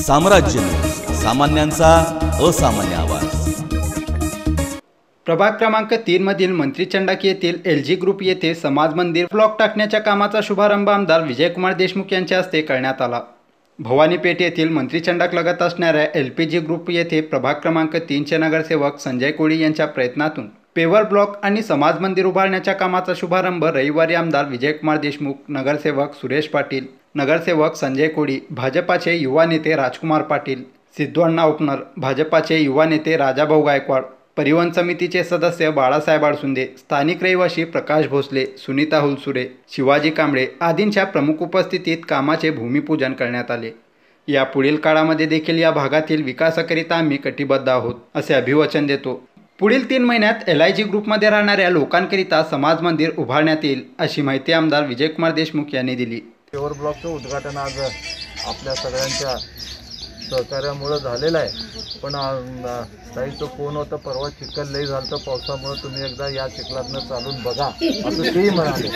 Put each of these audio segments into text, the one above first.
साम्राज्य, सामान्यांचा असामान्य आवाज। प्रभाग क्रमांक 3 मधील मंत्री चंडाक येथील LG ग्रुप येथे समाज मंदिर ब्लॉक टाकण्याच्या कामाचा शुभारंभ आमदार विजयकुमार देशमुख यांच्या हस्ते करण्यात आला। भवानीपेठ येथील मंत्री चंडाक लगत असणाऱ्या LPG ग्रुप येथे प्रभाग क्रमांक 3 चे नगरसेवक संजय कोळी यांच्या प्रयत्नातून पेवर ब्लॉक आणि समाज मंदिर उभारण्याच्या कामाचा शुभारंभ रविवारी आमदार विजयकुमार देशमुख, नगरसेवक सुरेश पाटील, नगरसेवक संजय कोळी, भाजपाचे युवा नेते राजकुमार पाटील, सिद्धू उपनर, भाजपाचे युवा नेते राजाभाऊ गायकवाड, परिवहन समितीचे सदस्य बाळासाहेब अडसुंदे, स्थानिक रहिवासी प्रकाश भोसले, सुनीता हुलसुरे, शिवाजी कांबळे आदींच्या प्रमुख उपस्थितीत कामाचे भूमिपूजन करण्यात आले। या पुढील काळामध्ये देखील या भागातील विकासाकरिता आम्ही कटिबद्ध आहोत असे अभिवचन देतो। पुढील 3 महिन्यात LIG ग्रुपमध्ये राहणाऱ्या लोकांकरिता समाज मंदिर उभारण्यात येईल अशी माहिती आमदार विजयकुमार देशमुख यांनी दिली। पेवर ब्लॉकचं उद्घाटन आज आपल्या सगळ्यांच्या सहकार्यामुळे झालेलं आहे। पण ताईचं फोन होता परवा, चिखल लई झालं तर पावसामुळे तुम्ही एकदा या चिखलातनं चालून बघा असं तेही म्हणाले।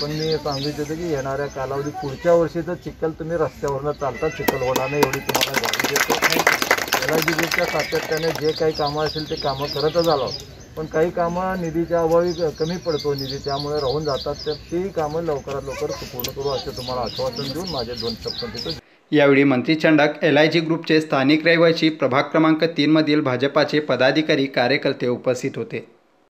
पण मी सांगितलं होतं की येणाऱ्या कालावधीत पुढच्या वर्षी तर चिखल तुम्ही रस्त्यावरनं चालता चिखल होणार नाही एवढी तुम्हाला गाडी देतो। LIG ग्रुपच्या सातत्याने जे काही कामं असेल ते कामं करतच आलो, पण काही कामं निधीच्या अभावी कमी पडतो निधी, त्यामुळे राहून जातात। तर ती कामं लवकरात लवकर पूर्ण करू असे तुम्हाला आश्वासन देऊन माझे 2 शब्द देतो। यावेळी मंत्री चंडाक, LIG ग्रुपचे स्थानिक रहिवासी, प्रभाग क्रमांक 3 मधील भाजपाचे पदाधिकारी, कार्यकर्ते उपस्थित होते।